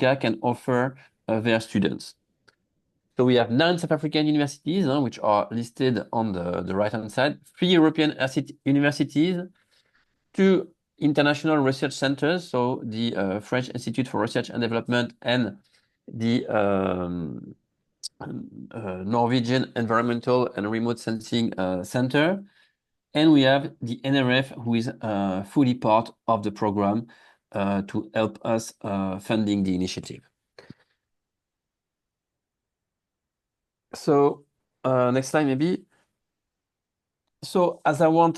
Africa can offer their students. So we have 9 South African universities, which are listed on the right-hand side, 3 European universities, 2 international research centers, so the French Institute for Research and Development and the Norwegian Environmental and Remote Sensing Center. And we have the NRF, who is fully part of the program to help us funding the initiative. So next slide, maybe. So as I want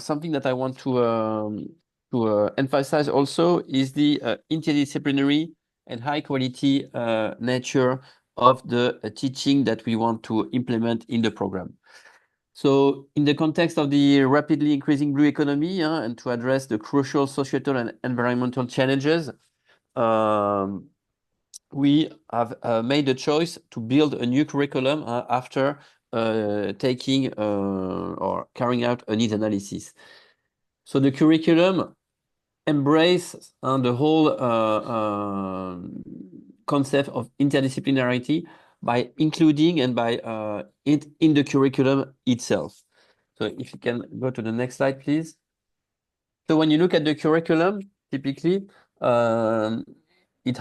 something that I want to emphasize also is the interdisciplinary and high quality nature of the teaching that we want to implement in the program. So in the context of the rapidly increasing blue economy and to address the crucial societal and environmental challenges, we have made the choice to build a new curriculum after taking or carrying out a needs analysis. So the curriculum embraces the whole concept of interdisciplinarity by including and by it in the curriculum itself. So if you can go to the next slide, please. So when you look at the curriculum, typically, it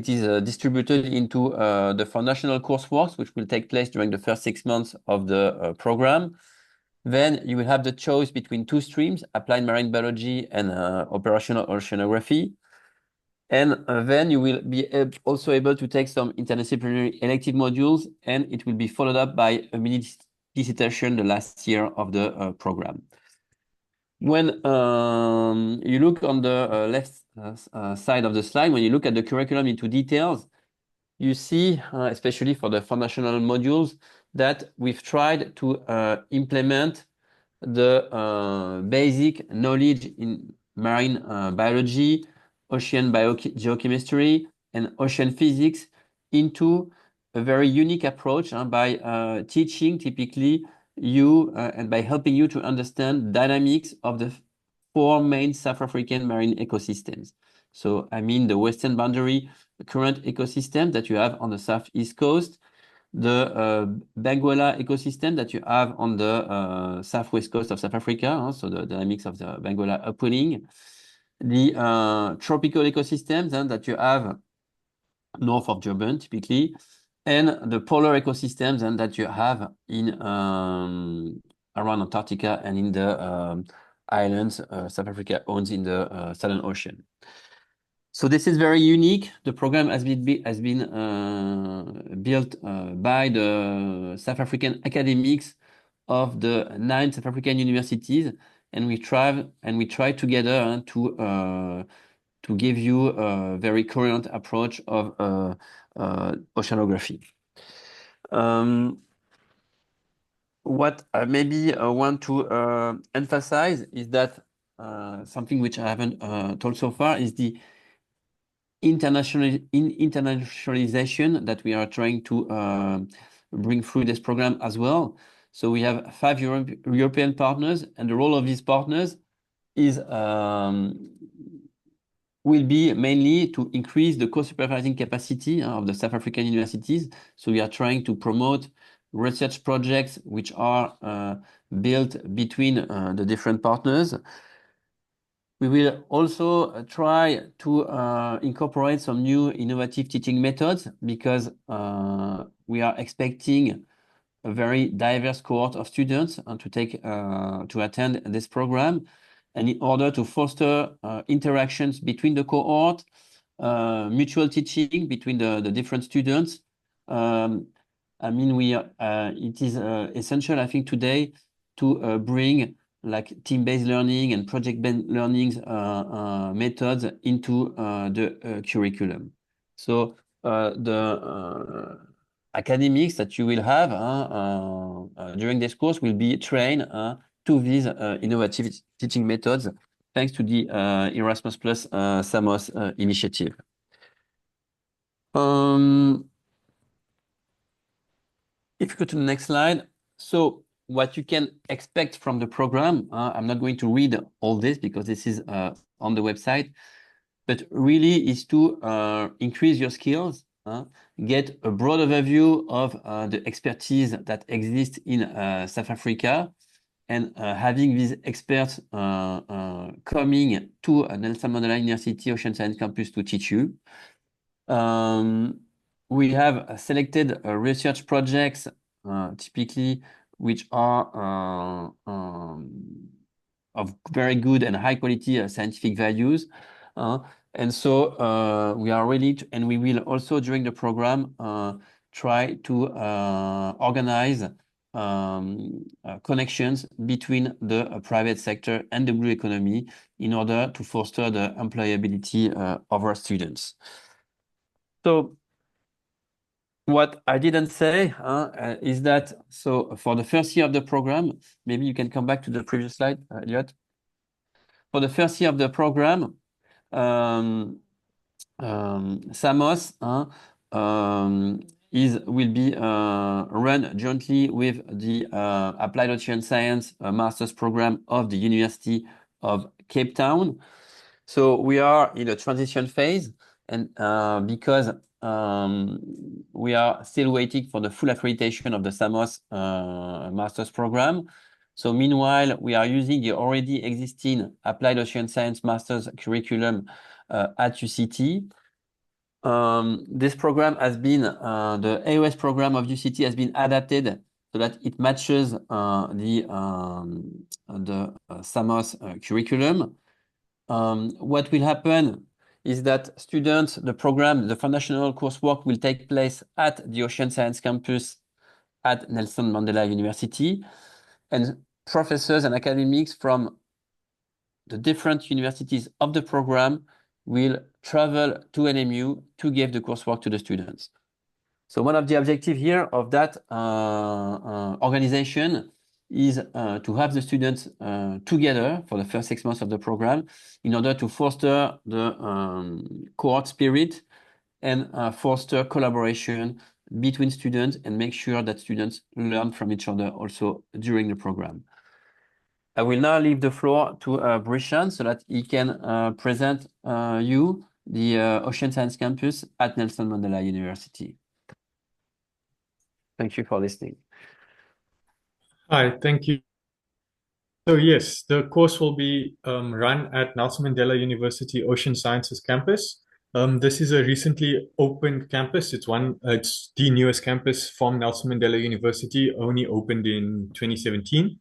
is distributed into the foundational coursework, which will take place during the first 6 months of the program. Then you will have the choice between 2 streams, applied marine biology and operational oceanography. And then you will be also able to take some interdisciplinary elective modules, and it will be followed up by a mini dissertation the last year of the program. When you look on the left side of the slide, when you look at the curriculum into details, you see, especially for the foundational modules, that we've tried to implement the basic knowledge in marine biology, ocean geochemistry, and ocean physics into a very unique approach by teaching typically you and by helping you to understand dynamics of the 4 main South African marine ecosystems. So I mean the western boundary current ecosystem that you have on the southeast coast, the Benguela ecosystem that you have on the southwest coast of South Africa, so the dynamics of the Benguela upwelling, the tropical ecosystems that you have north of Durban, typically, and the polar ecosystems that you have in around Antarctica and in the islands South Africa owns in the Southern Ocean. So this is very unique. The program has been built by the South African academics of the 9 South African universities, and we try together to give you a very current approach of oceanography. What I maybe want to emphasize is that something which I haven't told so far is the internationalization that we are trying to bring through this program as well. So we have 5 European partners, and the role of these partners is will be mainly to increase the co-supervising capacity of the South African universities. So we are trying to promote research projects which are built between the different partners. We will also try to incorporate some new innovative teaching methods because we are expecting a very diverse cohort of students to attend this program. And in order to foster interactions between the cohort, mutual teaching between the different students, I mean, it is essential, I think, today to bring like team-based learning and project-based learning methods into the curriculum. So the academics that you will have during this course will be trained to these innovative teaching methods, thanks to the Erasmus Plus SAMOS initiative. If you go to the next slide, so what you can expect from the program, I'm not going to read all this because this is on the website, but really is to increase your skills, get a broad overview of the expertise that exists in South Africa, and having these experts coming to Nelson Mandela University Ocean Science Campus to teach you. We have selected research projects, typically, which are of very good and high quality scientific values. And so we are ready to, and we will also during the program try to organize connections between the private sector and the blue economy in order to foster the employability of our students. So what I didn't say is that, so for the first year of the program, maybe you can come back to the previous slide, Elliot. For the first year of the program, SAMOS will be run jointly with the Applied Ocean Science Master's Program of the University of Cape Town. So we are in a transition phase, and because we are still waiting for the full accreditation of the SAMOS Master's Program. So meanwhile, we are using the already existing Applied Ocean Science Master's curriculum at UCT. This program has been, the AOS program of UCT has been adapted so that it matches the SAMOS curriculum. What will happen is that students, the program, the foundational coursework will take place at the Ocean Science Campus at Nelson Mandela University, and professors and academics from the different universities of the program will travel to NMU to give the coursework to the students. So one of the objectives here of that organization is to have the students together for the first 6 months of the program in order to foster the cohort spirit and foster collaboration between students and make sure that students learn from each other also during the program. I will now leave the floor to Brishan so that he can present you the Ocean Science Campus at Nelson Mandela University. Thank you for listening. Hi, thank you. So yes, the course will be run at Nelson Mandela University Ocean Sciences Campus. This is a recently opened campus. It's the newest campus from Nelson Mandela University, only opened in 2017.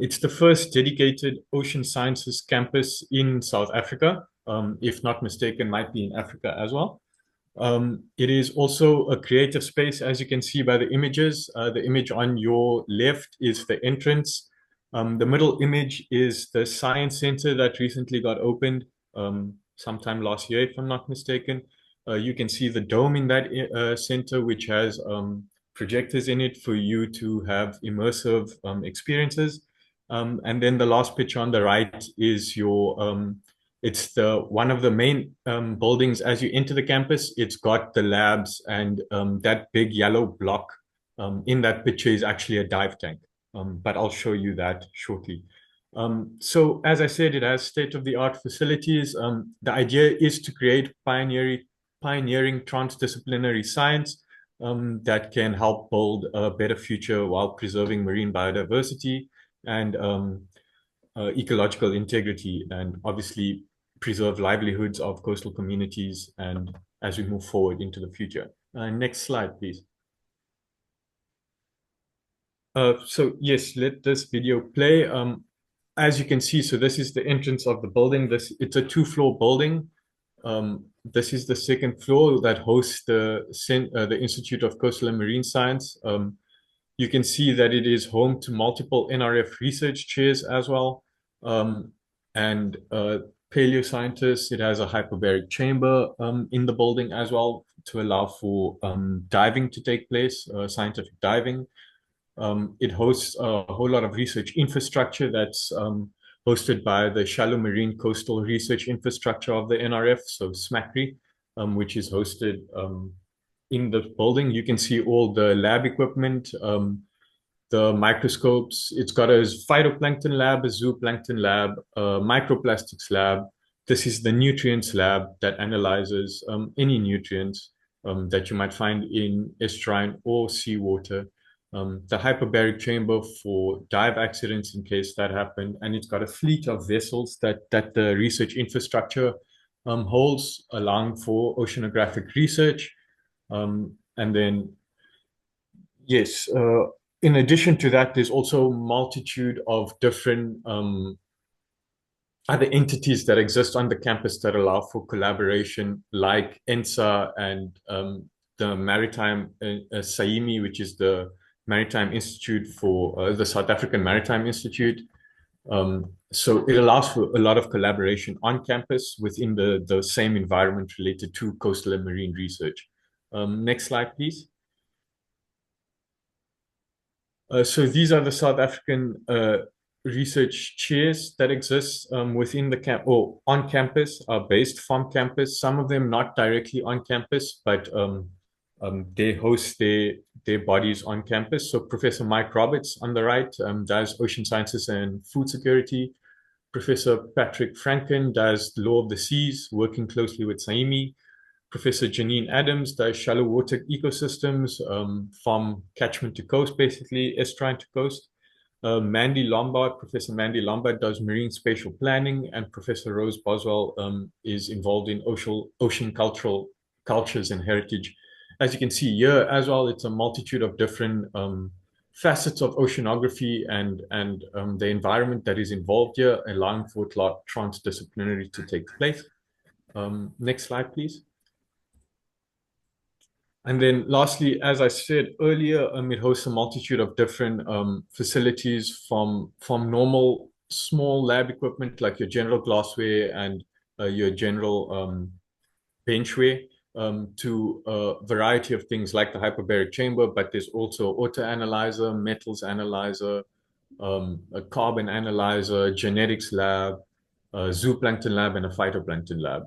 It's the first dedicated ocean sciences campus in South Africa, if not mistaken, might be in Africa as well. It is also a creative space, as you can see by the images. The image on your left is the entrance. The middle image is the science center that recently got opened sometime last year, if I'm not mistaken. You can see the dome in that center, which has projectors in it for you to have immersive experiences. And then the last picture on the right is your it's one of the main buildings as you enter the campus. It's got the labs, and that big yellow block in that picture is actually a dive tank. But I'll show you that shortly. So as I said, it has state-of-the-art facilities. The idea is to create pioneering transdisciplinary science that can help build a better future while preserving marine biodiversity and ecological integrity, and obviously preserve livelihoods of coastal communities and as we move forward into the future. Next slide, please. So yes, let this video play. As you can see, so this is the entrance of the building. It's a 2-floor building. This is the second floor that hosts the Institute of Coastal and Marine Science. You can see that it is home to multiple NRF research chairs as well. And paleoscientists, it has a hyperbaric chamber in the building as well to allow for diving to take place, scientific diving. It hosts a whole lot of research infrastructure that's hosted by the Shallow Marine Coastal Research Infrastructure of the NRF, so SMACRI, which is hosted in the building. You can see all the lab equipment, the microscopes. It's got a phytoplankton lab, a zooplankton lab, a microplastics lab. This is the nutrients lab that analyzes any nutrients that you might find in estuarine or seawater. The hyperbaric chamber for dive accidents in case that happened, and it's got a fleet of vessels that the research infrastructure holds, allowing for oceanographic research. And then, yes, in addition to that, there's also a multitude of different other entities that exist on the campus that allow for collaboration, like ENSA and the Maritime SAIMI, which is the Maritime Institute for the South African Maritime Institute. So it allows for a lot of collaboration on campus within the same environment related to coastal and marine research. Next slide, please. So these are the South African research chairs that exist within the camp or on campus, are based from campus. Some of them not directly on campus, but they host their bodies on campus. So Professor Mike Roberts on the right does ocean sciences and food security. Professor Patrick Franken does law of the seas, working closely with SAIMI. Professor Janine Adams does shallow water ecosystems from catchment to coast, basically, estuarine to coast. Mandy Lombard, Professor Mandy Lombard does marine spatial planning, and Professor Rose Boswell is involved in ocean cultures and heritage. As you can see here as well, it's a multitude of different facets of oceanography and the environment that is involved here, allowing for transdisciplinary to take place. Next slide, please. And then lastly, as I said earlier, it hosts a multitude of different facilities from normal small lab equipment like your general glassware and your general benchware to a variety of things like the hyperbaric chamber, but there's also auto analyzer, metals analyzer, a carbon analyzer, genetics lab, a zooplankton lab, and a phytoplankton lab.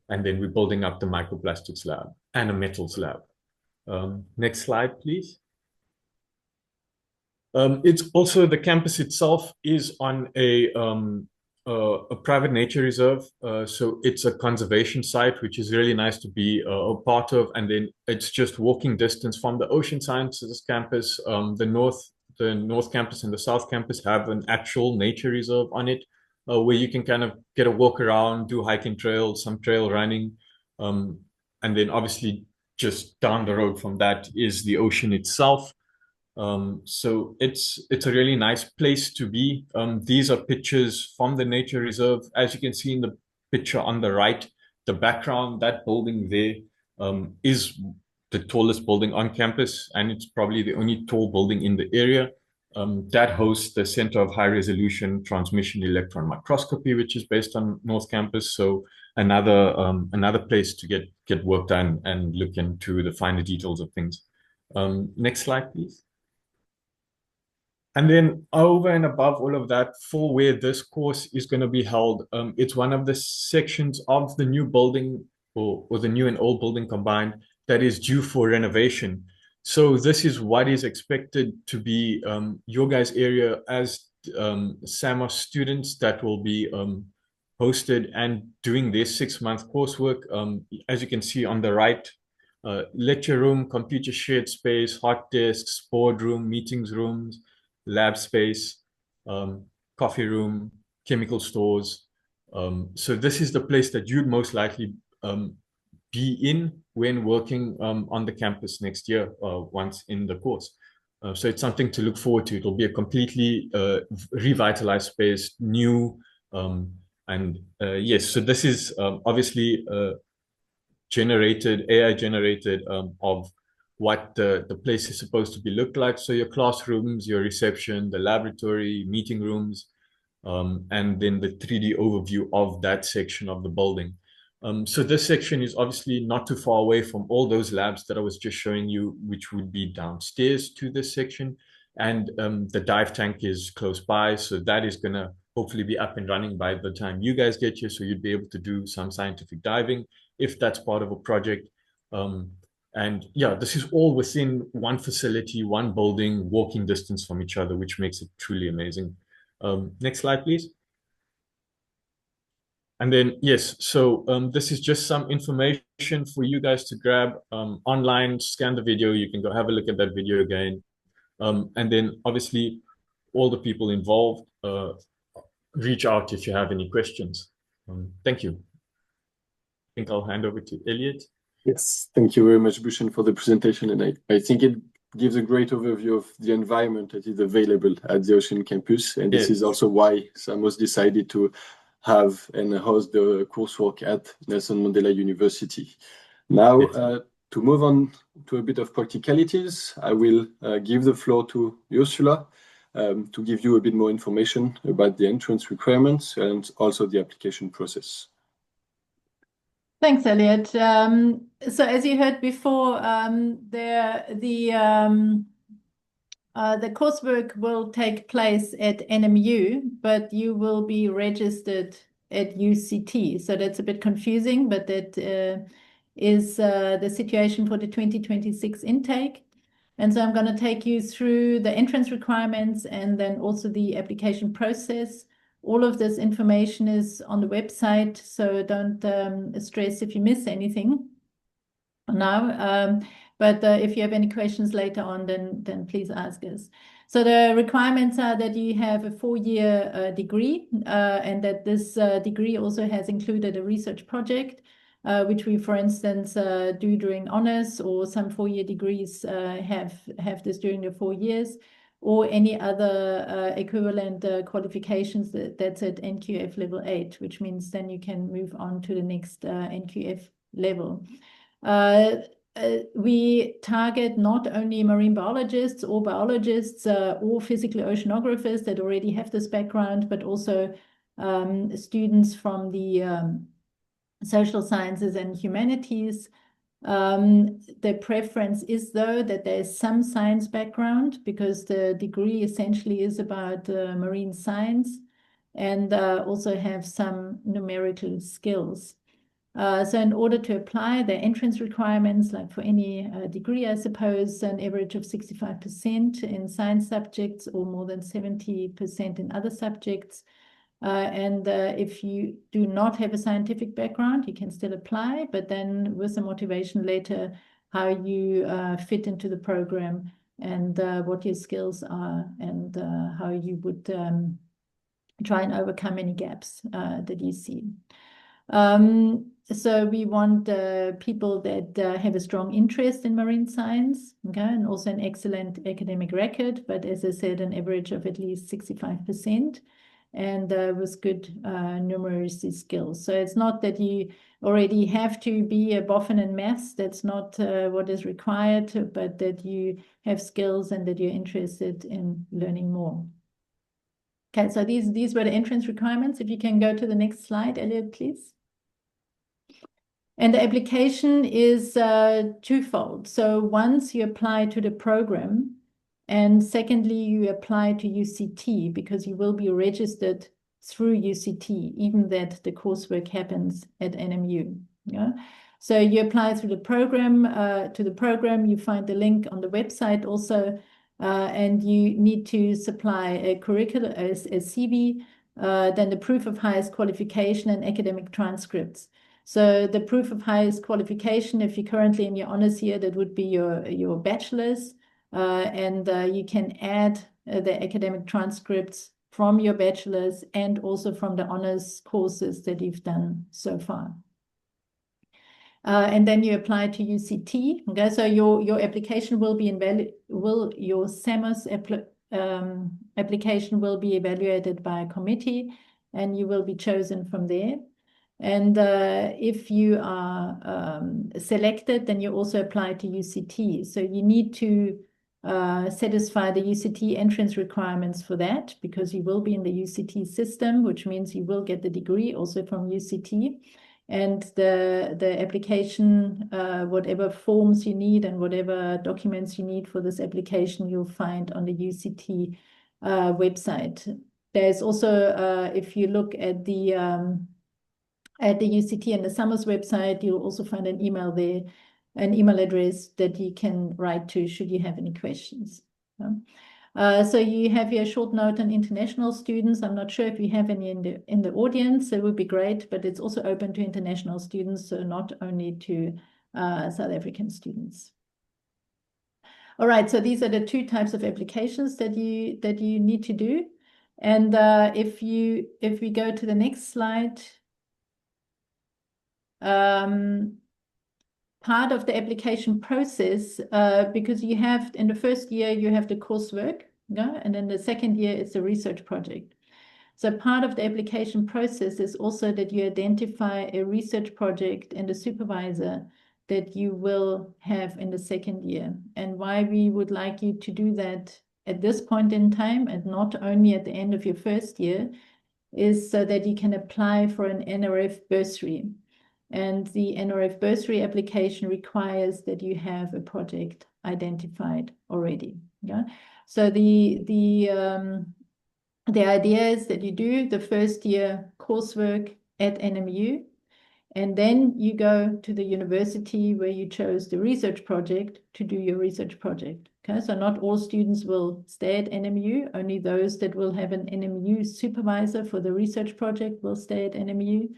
And then we're building up the microplastics lab and a metals lab. Next slide, please. It's also the campus itself is on a private nature reserve. So it's a conservation site, which is really nice to be a part of. And then it's just walking distance from the Ocean Sciences campus. The North Campus and the South Campus have an actual nature reserve on it, where you can kind of get a walk around, do hiking trails, some trail running. And then obviously just down the road from that is the ocean itself. So it's a really nice place to be. These are pictures from the nature reserve. As you can see in the picture on the right, the background, that building there is the tallest building on campus, and it's probably the only tall building in the area. That hosts the Center of High Resolution Transmission Electron Microscopy, which is based on North Campus. So another place to get work done and look into the finer details of things. Next slide, please. And then over and above all of that, for where this course is going to be held, it's one of the sections of the new building or the new and old building combined that is due for renovation. So this is what is expected to be your guys' area as SAMOS students that will be hosted and doing their 6-month coursework. As you can see on the right, lecture room, computer shared space, hot desks, boardroom, meetings rooms, lab space, coffee room, chemical stores. So this is the place that you'd most likely be in when working on the campus next year, once in the course. So it's something to look forward to. It'll be a completely revitalized space, new, and yes, so this is obviously AI generated of what the place is supposed to be look like. So your classrooms, your reception, the laboratory, meeting rooms, and then the 3D overview of that section of the building. So this section is obviously not too far away from all those labs that I was just showing you, which would be downstairs to this section. And the dive tank is close by. So that is going to hopefully be up and running by the time you guys get here. So you'd be able to do some scientific diving if that's part of a project. And yeah, this is all within one facility, one building, walking distance from each other, which makes it truly amazing. Next slide, please. And then, yes, so this is just some information for you guys to grab online, scan the video. You can go have a look at that video again. And then obviously all the people involved, reach out if you have any questions. Thank you. I think I'll hand over to Elliot. Yes, thank you very much, Bhushan, for the presentation. And I think it gives a great overview of the environment that is available at the Ocean campus. And this is also why SAMOS decided to have and host the coursework at Nelson Mandela University. Now, to move on to a bit of practicalities, I will give the floor to Ursula to give you a bit more information about the entrance requirements and also the application process. Thanks, Elliot. So as you heard before, the coursework will take place at NMU, but you will be registered at UCT. So that's a bit confusing, but that is the situation for the 2026 intake. And so I'm going to take you through the entrance requirements and then also the application process. All of this information is on the website, so don't stress if you miss anything now. But if you have any questions later on, then please ask us. So the requirements are that you have a 4-year degree and that this degree also has included a research project, which we, for instance, do during honors, or some 4-year degrees have this during the 4 years, or any other equivalent qualifications that's at NQF level 8, which means then you can move on to the next NQF level. We target not only marine biologists or biologists or physical oceanographers that already have this background, but also students from the social sciences and humanities. The preference is, though, that there is some science background, because the degree essentially is about marine science, and also have some numerical skills. So in order to apply the entrance requirements, like for any degree, I suppose, an average of 65% in science subjects or more than 70% in other subjects. And if you do not have a scientific background, you can still apply, but then with some motivation later, how you fit into the program and what your skills are, and how you would try and overcome any gaps that you see. So we want people that have a strong interest in marine science, okay, and also an excellent academic record, but as I said, an average of at least 65%. And with good numeracy skills. So it's not that you already have to be a boffin in maths. That's not what is required, but that you have skills and that you're interested in learning more. Okay, so these were the entrance requirements. If you can go to the next slide, Elliot, please. And the application is twofold. So once you apply to the program, and secondly, you apply to UCT, because you will be registered through UCT, even that the coursework happens at NMU. Yeah. So you apply through the program. To the program, you find the link on the website also, and you need to supply a curriculum, a CV, then the proof of highest qualification and academic transcripts. So the proof of highest qualification, if you're currently in your honors year, that would be your bachelor's. And you can add the academic transcripts from your bachelor's and also from the honors courses that you've done so far. And then you apply to UCT. Okay, so your application will be your SAMOS application will be evaluated by a committee, and you will be chosen from there. And if you are selected, then you also apply to UCT. So you need to satisfy the UCT entrance requirements for that, because you will be in the UCT system, which means you will get the degree also from UCT. And the application, whatever forms you need and whatever documents you need for this application, you'll find on the UCT website. There's also, if you look at the UCT and the SAMOS website, you'll also find an email there, an email address that you can write to should you have any questions. So you have your short note on international students. I'm not sure if you have any in the audience. It would be great, but it's also open to international students, so not only to South African students. All right, so these are the two types of applications that you need to do. And if we go to the next slide, part of the application process, because you have in the first year you have the coursework, and then the second year it's a research project. So part of the application process is also that you identify a research project and a supervisor that you will have in the second year. And why we would like you to do that at this point in time and not only at the end of your first year is so that you can apply for an NRF bursary. And the NRF bursary application requires that you have a project identified already. Yeah. So the idea is that you do the first year coursework at NMU, and then you go to the university where you chose the research project to do your research project. Okay, so not all students will stay at NMU, only those that will have an NMU supervisor for the research project will stay at NMU.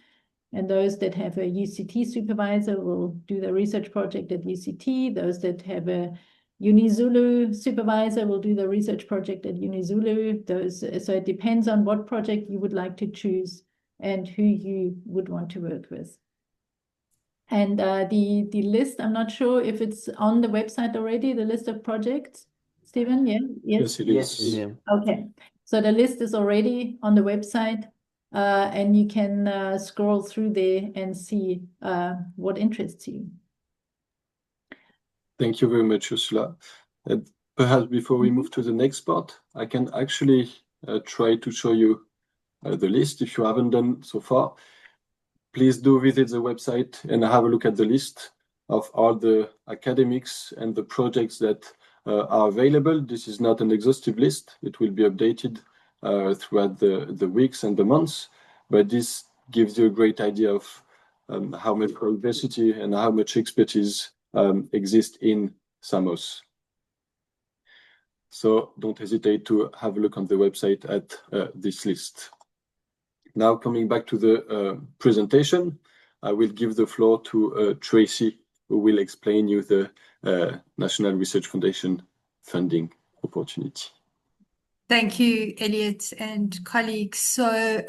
And those that have a UCT supervisor will do the research project at UCT. Those that have a UniZulu supervisor will do the research project at UniZulu. So it depends on what project you would like to choose and who you would want to work with. And the list, I'm not sure if it's on the website already, the list of projects. Stephen, yeah? Yes, it is. Yeah. Okay, so the list is already on the website. And you can scroll through there and see what interests you. Thank you very much, Ursula. Perhaps before we move to the next part, I can actually try to show you the list. If you haven't done so far, please do visit the website and have a look at the list of all the academics and the projects that are available. This is not an exhaustive list. It will be updated throughout the weeks and the months, but this gives you a great idea of how much diversity and how much expertise exists in SAMOS. So don't hesitate to have a look on the website at this list. Now coming back to the presentation, I will give the floor to Tracy, who will explain you the National Research Foundation funding opportunity. Thank you, Elliot and colleagues. So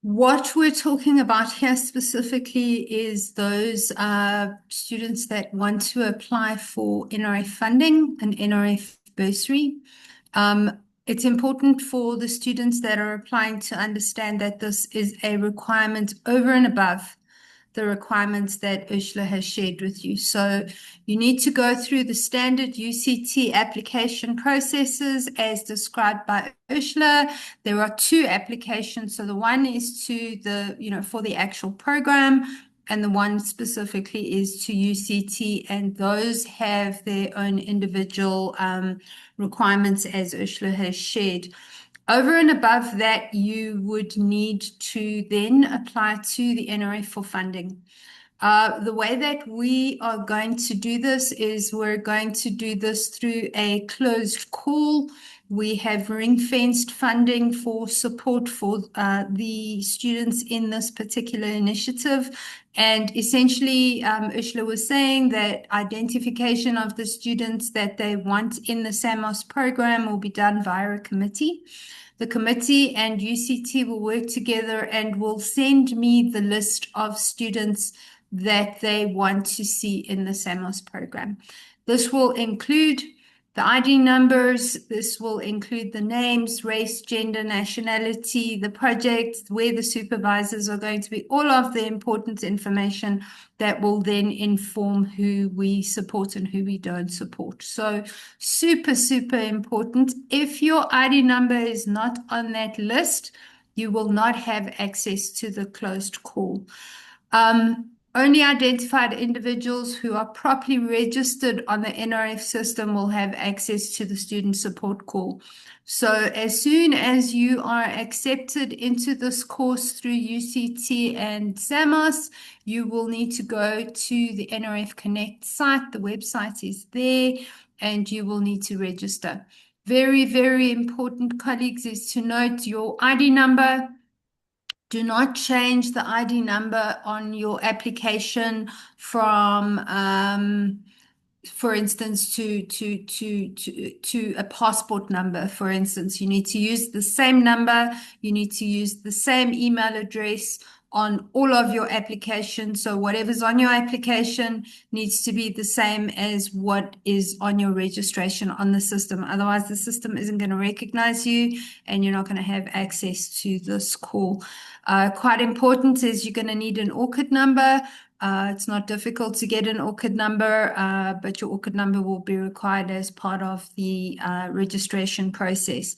what we're talking about here specifically is those students that want to apply for NRF funding, an NRF bursary. It's important for the students that are applying to understand that this is a requirement over and above the requirements that Ursula has shared with you. So you need to go through the standard UCT application processes as described by Ursula. There are two applications. So the one is to for the actual program, and the one specifically is to UCT, and those have their own individual requirements as Ursula has shared. Over and above that, you would need to then apply to the NRF for funding. The way that we are going to do this is we're going to do this through a closed call. We have ring-fenced funding for support for the students in this particular initiative. And essentially, Ursula was saying that identification of the students that they want in the SAMOS program will be done via a committee. The committee and UCT will work together and will send me the list of students that they want to see in the SAMOS program. This will include the ID numbers, this will include the names, race, gender, nationality, the project, where the supervisors are going to be, all of the important information that will then inform who we support and who we don't support. So super, super important. If your ID number is not on that list, you will not have access to the closed call. Only identified individuals who are properly registered on the NRF system will have access to the student support call. So as soon as you are accepted into this course through UCT and SAMOS, you will need to go to the NRF Connect site. The website is there, and you will need to register. Very, very important, colleagues, is to note your ID number. Do not change the ID number on your application from, for instance, to a passport number. For instance, you need to use the same number. You need to use the same email address on all of your applications. So whatever's on your application needs to be the same as what is on your registration on the system. Otherwise, the system isn't going to recognize you and you're not going to have access to this call. Quite important is you're going to need an ORCID number. It's not difficult to get an ORCID number, but your ORCID number will be required as part of the registration process.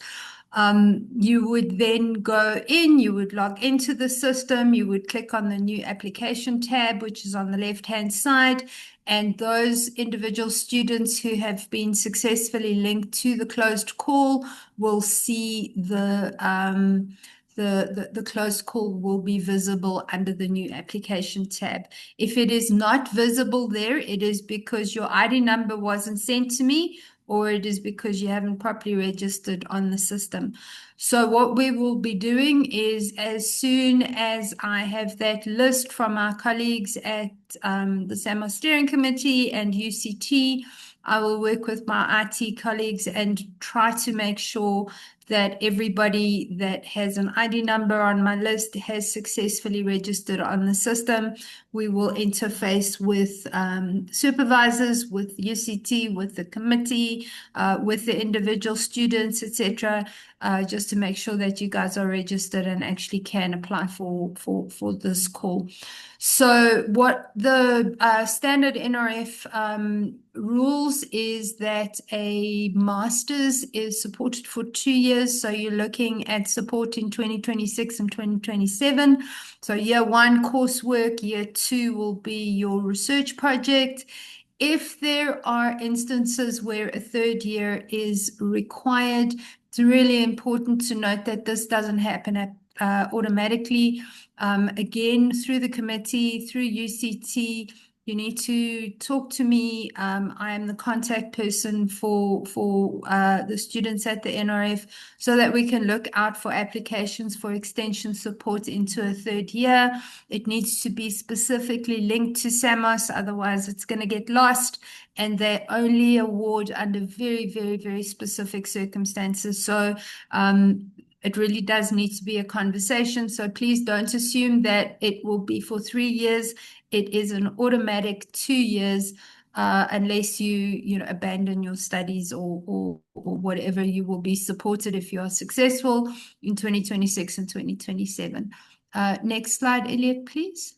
You would then go in, you would log into the system, you would click on the new application tab, which is on the left-hand side, and those individual students who have been successfully linked to the closed call will see the closed call will be visible under the new application tab. If it is not visible there, it is because your ID number wasn't sent to me, or it is because you haven't properly registered on the system. So what we will be doing is, as soon as I have that list from our colleagues at the SAMOS Steering Committee and UCT, I will work with my IT colleagues and try to make sure that everybody that has an ID number on my list has successfully registered on the system. We will interface with supervisors, with UCT, with the committee, with the individual students, etc., just to make sure that you guys are registered and actually can apply for this call. So what the standard NRF rules is that a master's is supported for 2 years. So you're looking at support in 2026 and 2027. So year 1 coursework, year 2 will be your research project. If there are instances where a 3rd year is required, it's really important to note that this doesn't happen automatically. Again, through the committee, through UCT, you need to talk to me. I am the contact person for the students at the NRF, so that we can look out for applications for extension support into a 3rd year. It needs to be specifically linked to SAMOS, otherwise it's going to get lost, and they only award under very, very, very specific circumstances. So it really does need to be a conversation. So please don't assume that it will be for 3 years. It is an automatic 2 years, unless you abandon your studies or whatever. You will be supported if you are successful in 2026 and 2027. Next slide, Elliot, please.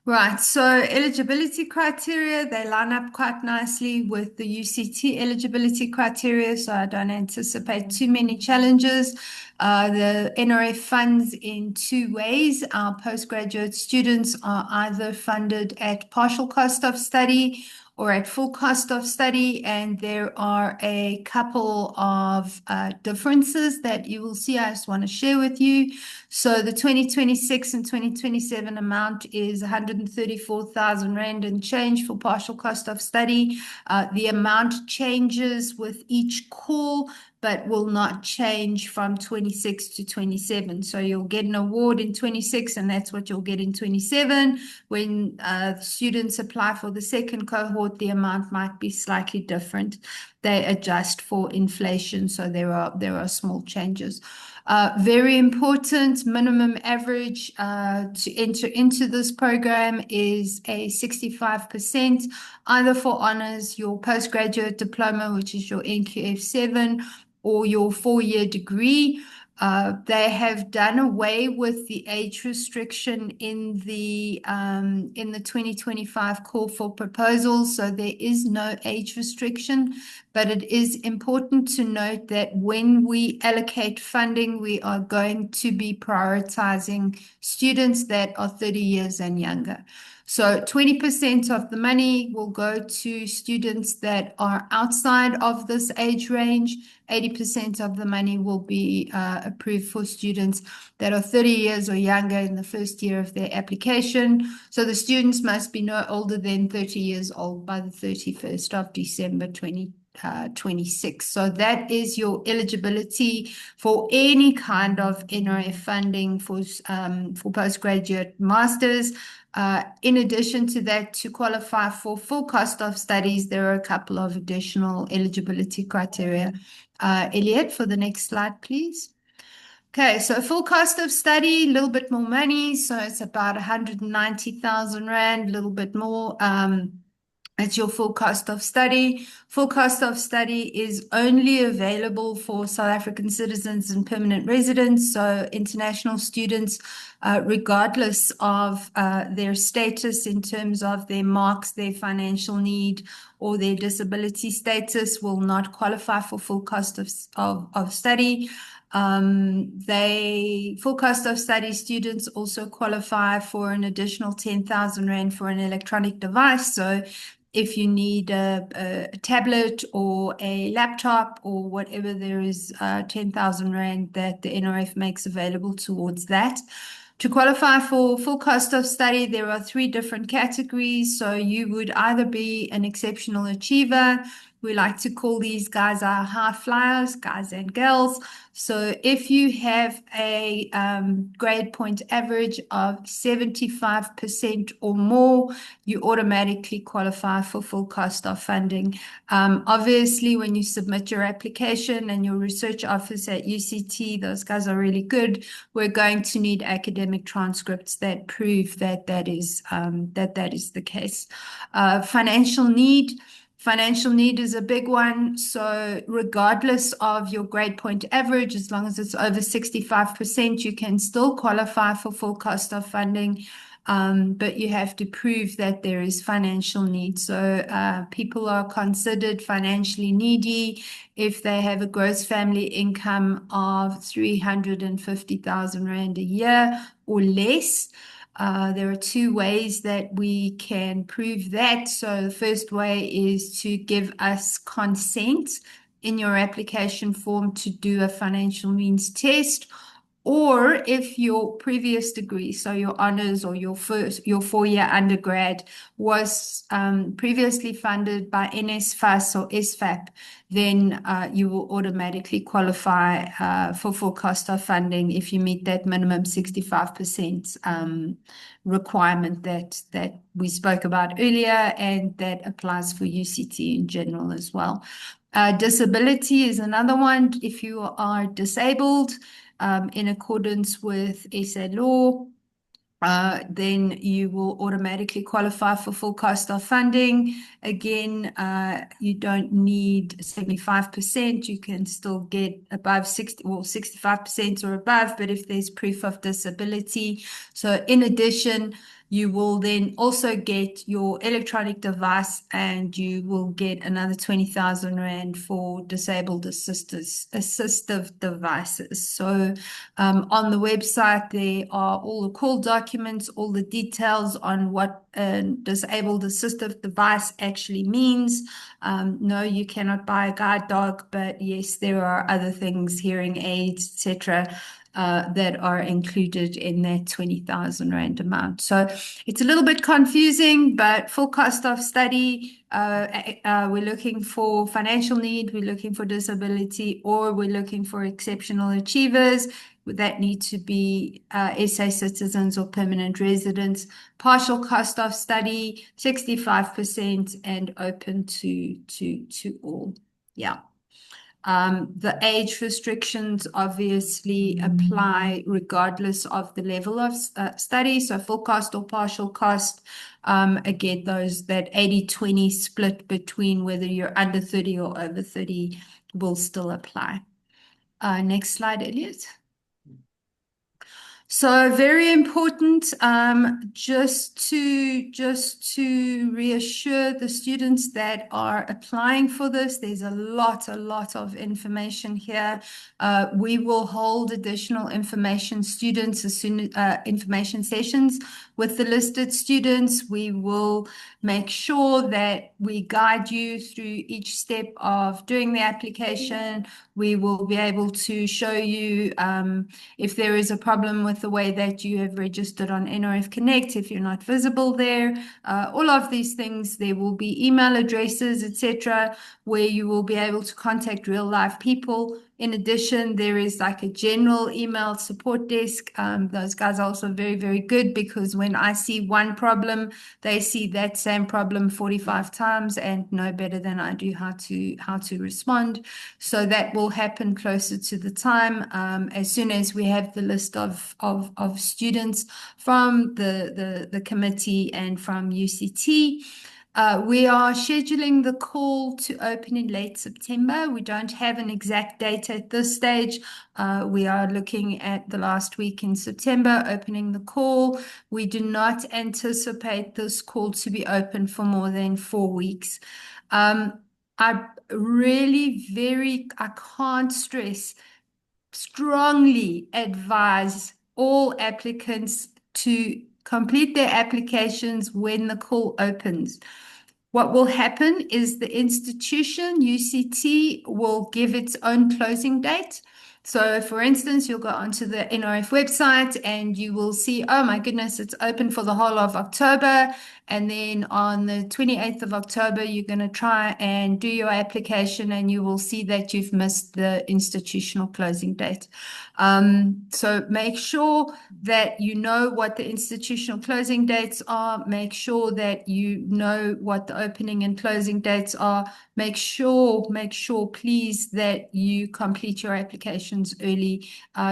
Right, so eligibility criteria, they line up quite nicely with the UCT eligibility criteria, so I don't anticipate too many challenges. The NRF funds in 2 ways. Our postgraduate students are either funded at partial cost of study or at full cost of study, and there are a couple of differences that you will see. I just want to share with you. So the 2026 and 2027 amount is 134,000 Rand and change for partial cost of study. The amount changes with each call, but will not change from 26 to 27. So you'll get an award in 26, and that's what you'll get in 27. When students apply for the 2nd cohort, the amount might be slightly different. They adjust for inflation, so there are small changes. Very important, minimum average to enter into this program is a 65%, either for honours, your postgraduate diploma, which is your NQF7, or your 4-year degree. They have done away with the age restriction in the 2025 call for proposals, so there is no age restriction. But it is important to note that when we allocate funding, we are going to be prioritizing students that are 30 years and younger. So 20% of the money will go to students that are outside of this age range. 80% of the money will be approved for students that are 30 years or younger in the first year of their application. So the students must be no older than 30 years old by the 31st of December 2026. So that is your eligibility for any kind of NRF funding for postgraduate masters. In addition to that, to qualify for full cost of studies, there are a couple of additional eligibility criteria. Elliot, for the next slide, please. Okay, so full cost of study, a little bit more money. So it's about 190,000 Rand, a little bit more. It's your full cost of study. Full cost of study is only available for South African citizens and permanent residents, so international students, regardless of their status in terms of their marks, their financial need, or their disability status, will not qualify for full cost of study. Full cost of study students also qualify for an additional 10,000 Rand for an electronic device. So if you need a tablet or a laptop or whatever, there is 10,000 Rand that the NRF makes available towards that. To qualify for full cost of study, there are 3 different categories. So you would either be an exceptional achiever. We like to call these guys our high flyers, guys and girls. So if you have a grade point average of 75% or more, you automatically qualify for full cost of funding. Obviously, when you submit your application and your research office at UCT, those guys are really good. We're going to need academic transcripts that prove that that is the case. Financial need. Financial need is a big one. So regardless of your grade point average, as long as it's over 65%, you can still qualify for full cost of funding. But you have to prove that there is financial need. So people are considered financially needy if they have a gross family income of 350,000 Rand a year or less. There are 2 ways that we can prove that. So the first way is to give us consent in your application form to do a financial means test, or if your previous degree, so your honors or your 4-year undergrad, was previously funded by NSFAS or SFAP, then you will automatically qualify for full cost of funding if you meet that minimum 65% requirement that we spoke about earlier, and that applies for UCT in general as well. Disability is another one. If you are disabled, in accordance with SA law, then you will automatically qualify for full cost of funding. Again, you don't need 75%. You can still get above 65% or above, but if there's proof of disability. So in addition, you will then also get your electronic device, and you will get another 20,000 Rand for disabled assistive devices. So on the website, there are all the call documents, all the details on what a disabled assistive device actually means. No, you cannot buy a guide dog, but yes, there are other things, hearing aids, etc., that are included in that 20,000 Rand amount. So it's a little bit confusing, but full cost of study, we're looking for financial need, we're looking for disability, or we're looking for exceptional achievers that need to be SA citizens or permanent residents. Partial cost of study, 65%, and open to all. Yeah. The age restrictions obviously apply regardless of the level of study. So full cost or partial cost, again, that 80-20 split between whether you're under 30 or over 30 will still apply. Next slide, Elliot. So very important, just to reassure the students that are applying for this, there's a lot of information here. We will hold additional information information sessions with the listed students. We will make sure that we guide you through each step of doing the application. We will be able to show you if there is a problem with the way that you have registered on NRF Connect, if you're not visible there, all of these things. There will be email addresses, etc., where you will be able to contact real life people. In addition, there is like a general email support desk. Those guys are also very good, because when I see one problem, they see that same problem 45 times and know better than I do how to respond. So that will happen closer to the time, as soon as we have the list of students from the committee and from UCT. We are scheduling the call to open in late September. We don't have an exact date at this stage. We are looking at the last week in September, opening the call. We do not anticipate this call to be open for more than 4 weeks. I can't stress, strongly advise all applicants to complete their applications when the call opens. What will happen is the institution, UCT, will give its own closing date. So, for instance, you'll go onto the NRF website and you will see, oh my goodness, it's open for the whole of October. And then on the 28th of October, you're going to try and do your application, and you will see that you've missed the institutional closing date. So make sure that you know what the institutional closing dates are. Make sure that you know what the opening and closing dates are. Make sure, please, that you complete your applications early.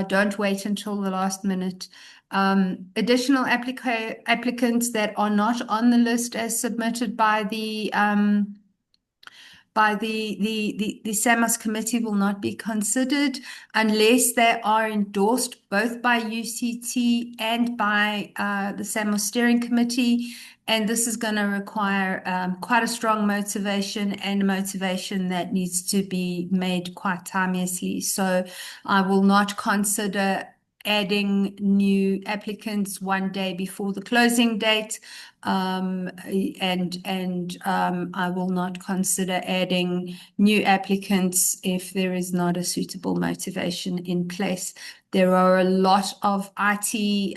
Don't wait until the last minute. Additional applicants that are not on the list as submitted by the SAMOS committee will not be considered unless they are endorsed both by UCT and by the SAMOS steering committee. And this is going to require quite a strong motivation, and a motivation that needs to be made quite timeously. So I will not consider adding new applicants one day before the closing date, and I will not consider adding new applicants if there is not a suitable motivation in place. There are a lot of IT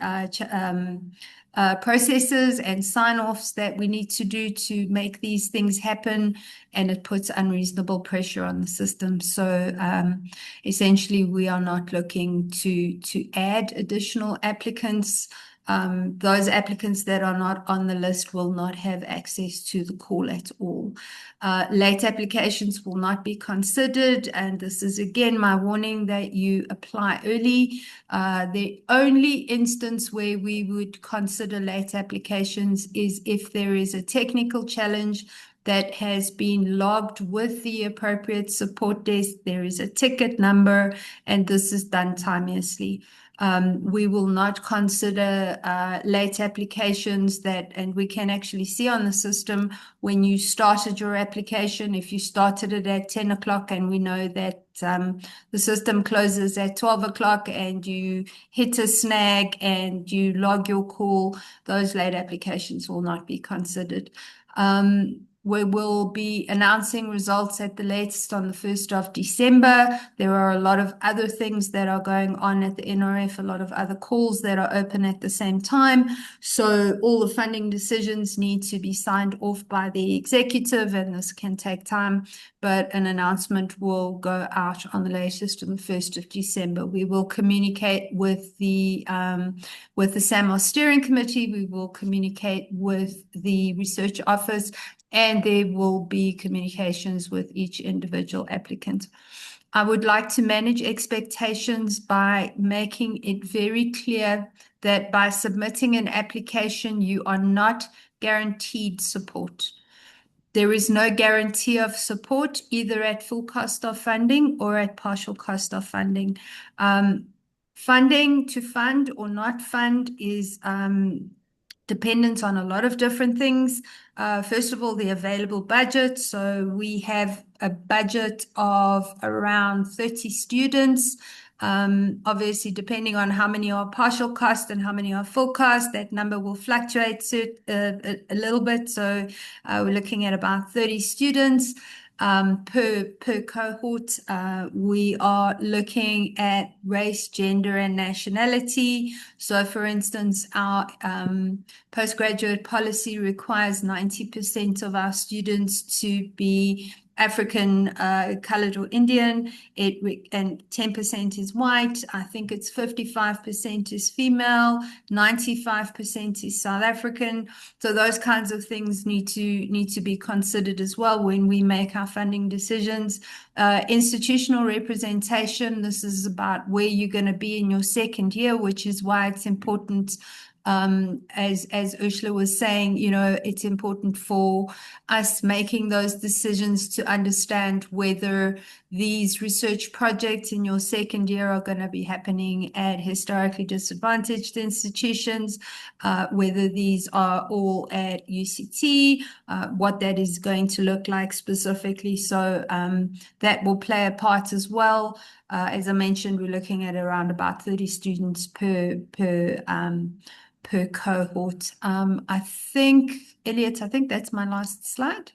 processes and sign-offs that we need to do to make these things happen, and it puts unreasonable pressure on the system. So essentially, we are not looking to add additional applicants. Those applicants that are not on the list will not have access to the call at all. Late applications will not be considered, and this is again my warning that you apply early. The only instance where we would consider late applications is if there is a technical challenge that has been logged with the appropriate support desk. There is a ticket number, and this is done timeously. We will not consider late applications and we can actually see on the system when you started your application, if you started it at 10 o'clock and we know that the system closes at 12 o'clock and you hit a snag and you log your call, those late applications will not be considered. We will be announcing results at the latest on the 1st of December. There are a lot of other things that are going on at the NRF, a lot of other calls that are open at the same time. So all the funding decisions need to be signed off by the executive, and this can take time, but an announcement will go out on the latest on the 1st of December. We will communicate with the SAMOS steering committee. We will communicate with the research office, and there will be communications with each individual applicant. I would like to manage expectations by making it very clear that by submitting an application, you are not guaranteed support. There is no guarantee of support either at full cost of funding or at partial cost of funding. Funding to fund or not fund is dependent on a lot of different things. First of all, the available budget. So we have a budget of around 30 students. Obviously, depending on how many are partial cost and how many are full cost, that number will fluctuate a little bit. So we're looking at about 30 students per cohort. We are looking at race, gender, and nationality. So, for instance, our postgraduate policy requires 90% of our students to be African, colored, or Indian, and 10% is white. I think it's 55% is female, 95% is South African. So those kinds of things need to be considered as well when we make our funding decisions. Institutional representation. This is about where you're going to be in your second year, which is why it's important. As Ursula was saying, it's important for us making those decisions to understand whether these research projects in your second year are going to be happening at historically disadvantaged institutions, whether these are all at UCT, what that is going to look like specifically. So that will play a part as well. As I mentioned, we're looking at around about 30 students per cohort. I think, Elliot, that's my last slide.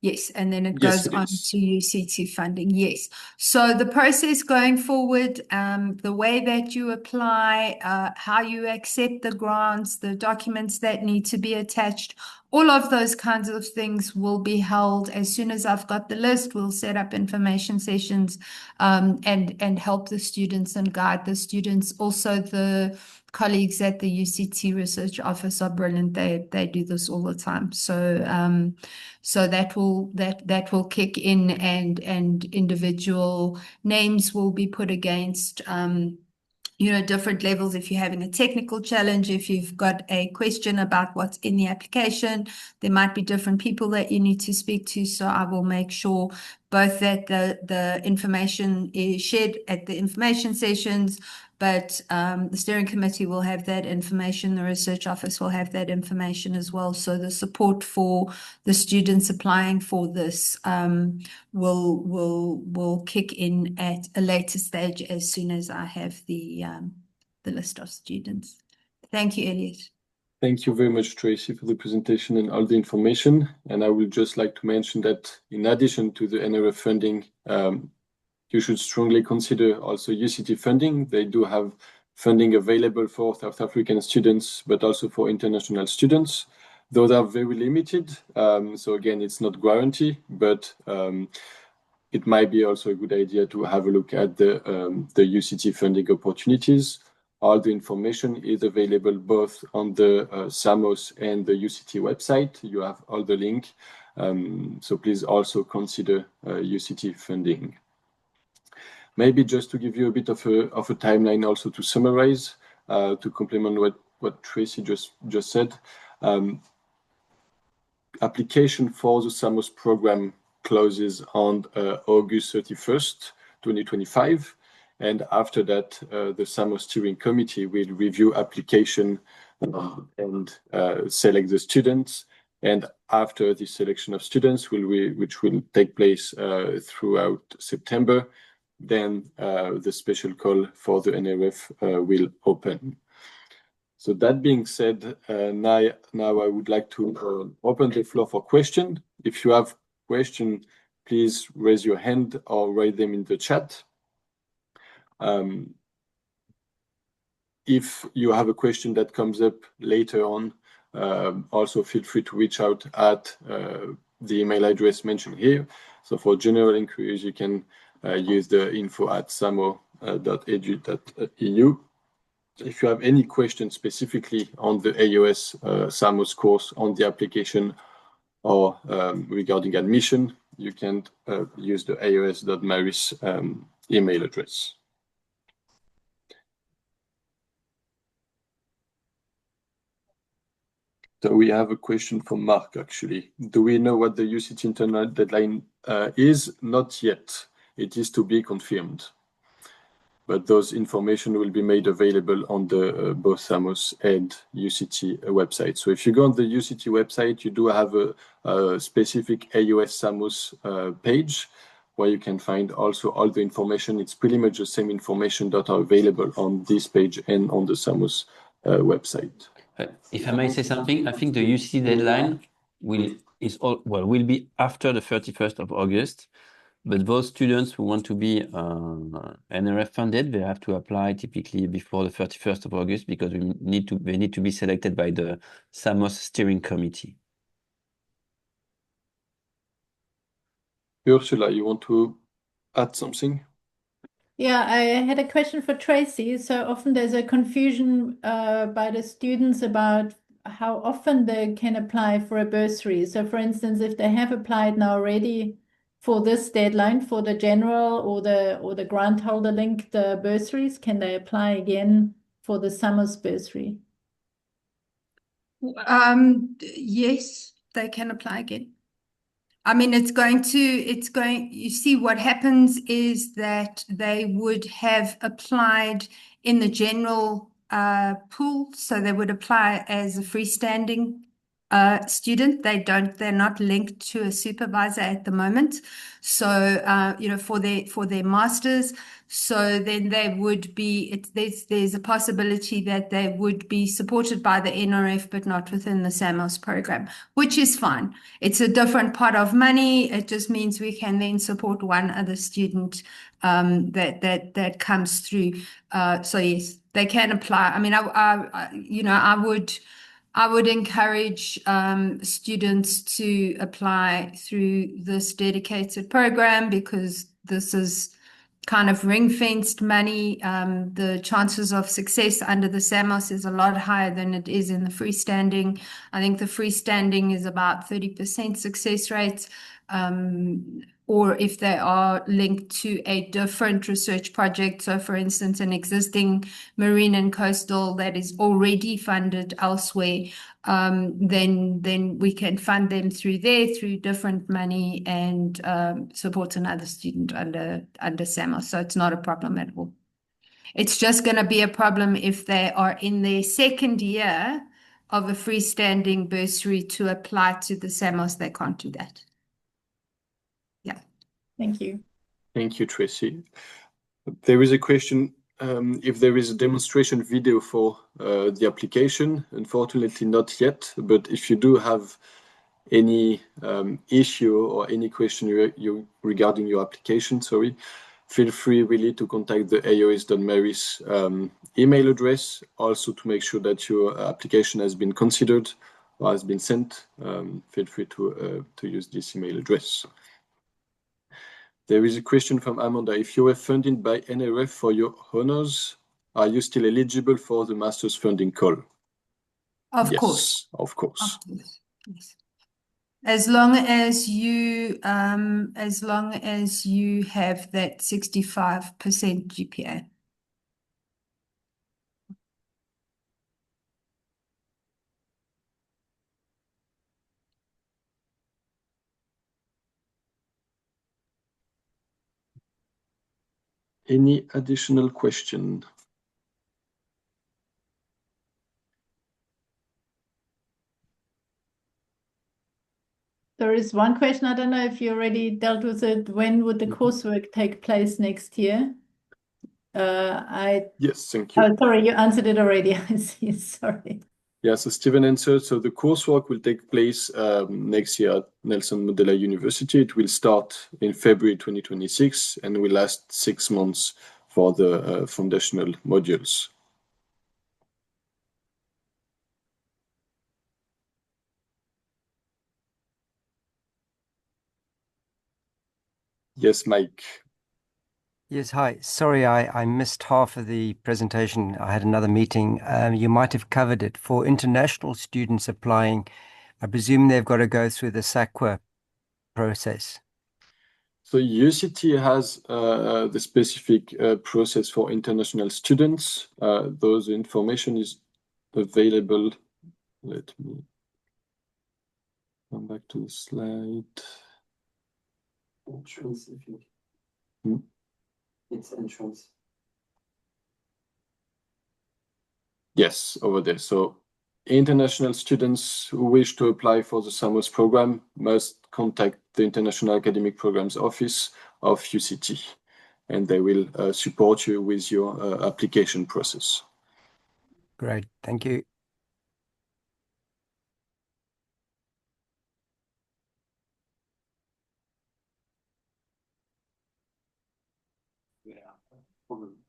Yes, and then it goes on to UCT funding. Yes. So the process going forward, the way that you apply, how you accept the grants, the documents that need to be attached, all of those kinds of things will be held. As soon as I've got the list, we'll set up information sessions and help the students and guide the students. Also, the colleagues at the UCT Research Office are brilliant. They do this all the time. So that will kick in, and individual names will be put against different levels. If you're having a technical challenge, if you've got a question about what's in the application, there might be different people that you need to speak to. So I will make sure both that the information is shared at the information sessions, but the steering committee will have that information. The research office will have that information as well. So the support for the students applying for this will kick in at a later stage as soon as I have the list of students. Thank you, Elliot. Thank you very much, Tracy, for the presentation and all the information. And I would just like to mention that in addition to the NRF funding, you should strongly consider also UCT funding. They do have funding available for South African students, but also for international students. Those are very limited. So again, it's not guaranteed, but it might be also a good idea to have a look at the UCT funding opportunities. All the information is available both on the SAMOS and the UCT website. You have all the link. So please also consider UCT funding. Maybe just to give you a bit of a timeline, also to summarize, to complement what Tracy just said. Application for the SAMOS program closes on August 31st, 2025. And after that, the SAMOS steering committee will review application and select the students. And after the selection of students, which will take place throughout September, then the special call for the NRF will open. So that being said, now I would like to open the floor for questions. If you have questions, please raise your hand or write them in the chat. If you have a question that comes up later on, also feel free to reach out at the email address mentioned here. So for general inquiries, you can use the info@samo.edu.eu. If you have any questions specifically on the AOS-SAMOS course, on the application, or regarding admission, you can use the aos.maris email address. So we have a question from Mark, actually. Do we know what the UCT internal deadline is? Not yet. It is to be confirmed. but those information will be made available on the both SAMOS and UCT website. So if you go on the UCT website, you do have a specific AOS-SAMOS page where you can find also all the information. It's pretty much the same information that are available on this page and on the SAMOS website. If I may say something, I think the UCT deadline will be after the 31st of August. But those students who want to be NRF funded, they have to apply typically before the 31st of August because they need to be selected by the SAMOS steering committee. Ursula, you want to add something? Yeah, I had a question for Tracy. So often there's a confusion by the students about how often they can apply for a bursary. So for instance, if they have applied now already for this deadline for the general or the grant holder linked bursaries, can they apply again for the SAMOS bursary? Yes, they can apply again. I mean, you see what happens is that they would have applied in the general pool. So they would apply as a freestanding student. They're not linked to a supervisor at the moment. So, for their masters. So then they would be, there's a possibility that they would be supported by the NRF, but not within the SAMOS program, which is fine. It's a different pot of money. It just means we can then support one other student that comes through. So yes, they can apply. I mean, I would encourage students to apply through this dedicated program because this is kind of ring-fenced money. The chances of success under the SAMOS is a lot higher than it is in the freestanding. I think the freestanding is about 30% success rates. Or if they are linked to a different research project. So for instance, an existing marine and coastal that is already funded elsewhere, then we can fund them through different money and support another student under SAMOS. So it's not a problem at all. It's just going to be a problem if they are in their second year of a freestanding bursary to apply to the SAMOS. They can't do that. Yeah. Thank you. Thank you, Tracy. There is a question if there is a demonstration video for the application. Unfortunately, not yet, but if you do have any issue or any question regarding your application, feel free really to contact the AOS.Mary's email address, also to make sure that your application has been considered or has been sent. Feel free to use this email address. There is a question from Amanda. If you were funded by NRF for your honors, are you still eligible for the master's funding call? Of course. Of course. Of course. Yes. As long as you have that 65% GPA. Any additional question? There is one question. I don't know if you already dealt with it. When would the coursework take place next year? Yes, thank you. Oh, sorry, you answered it already. I see. Sorry. Yeah, so Stephen answered. So the coursework will take place next year at Nelson Mandela University. It will start in February 2026 and will last 6 months for the foundational modules. Yes, Mike. Yes, hi. Sorry, I missed half of the presentation. I had another meeting. You might have covered it. For international students applying, I presume they've got to go through the SACWA process. So UCT has the specific process for international students. Those information is available. Let me come back to the slide. Entrance, I think. Hmm? It's entrance. Yes, over there. So international students who wish to apply for the SAMOS program must contact the International Academic Programs Office of UCT, and they will support you with your application process. Great, thank you.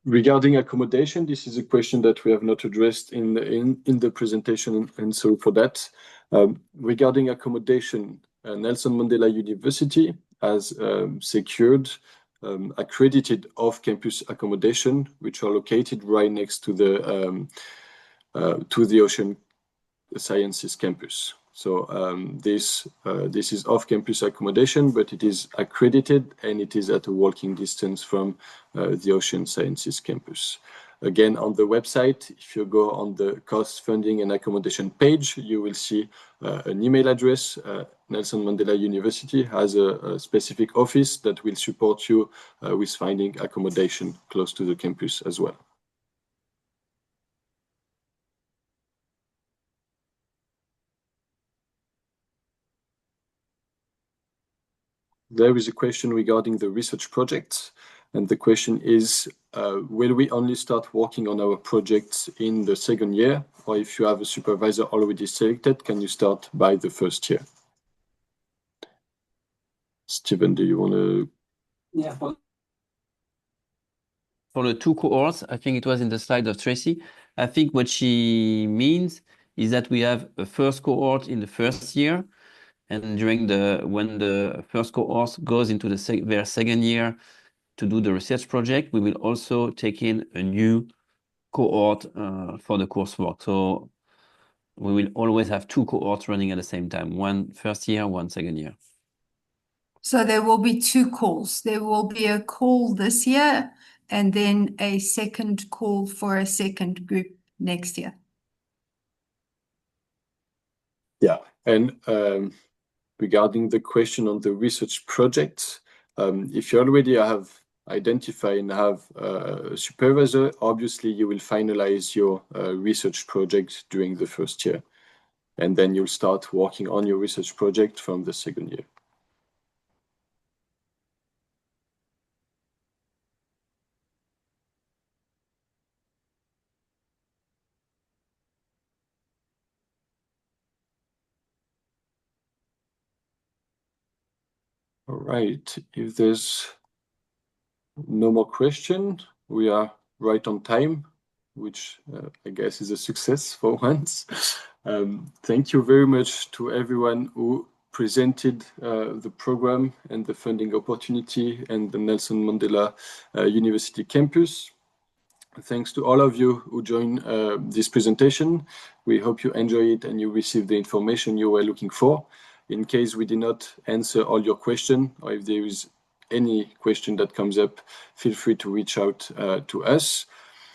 Regarding accommodation, this is a question that we have not addressed in the presentation, and sorry for that. Regarding accommodation, Nelson Mandela University has secured accredited off-campus accommodation, which are located right next to the Ocean Sciences campus. So this is off-campus accommodation, but it is accredited and it is at a walking distance from the Ocean Sciences campus. Again, on the website, if you go on the cost, funding and accommodation page, you will see an email address. Nelson Mandela University has a specific office that will support you with finding accommodation close to the campus as well. There is a question regarding the research projects, and the question is, will we only start working on our projects in the second year, or if you have a supervisor already selected, can you start by the first year? Stephen, do you want to? Yeah. For the two cohorts, I think it was in the slide of Tracy. I think what she means is that we have a first cohort in the first year, and when the first cohort goes into their second year to do the research project, we will also take in a new cohort for the coursework. So we will always have two cohorts running at the same time, one first year, one second year. So there will be two calls. There will be a call this year and then a second call for a second group next year. Yeah, and regarding the question on the research projects, if you already have identified and have a supervisor, obviously you will finalize your research project during the first year, and then you'll start working on your research project from the second year. All right, if there's no more question, we are right on time, which I guess is a success for once. Thank you very much to everyone who presented the program and the funding opportunity and the Nelson Mandela University campus. Thanks to all of you who joined this presentation. We hope you enjoy it and you receive the information you were looking for. In case we did not answer all your questions, or if there is any question that comes up, feel free to reach out to us.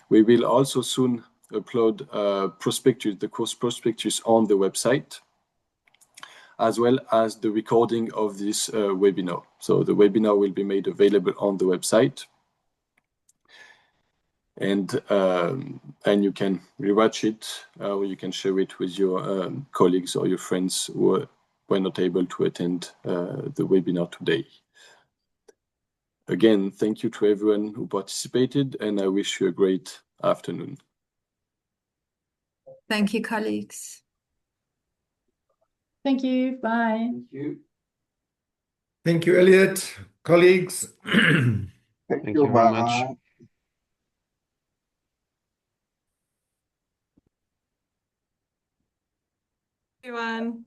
We will also soon upload prospectus, the course prospectus on the website, as well as the recording of this webinar. So the webinar will be made available on the website. And you can rewatch it, or you can share it with your colleagues or your friends who were not able to attend the webinar today. Again, thank you to everyone who participated, and I wish you a great afternoon. Thank you, colleagues. Thank you. Bye. Thank you. Thank you, Elliot. Colleagues. Thank you very much. Everyone.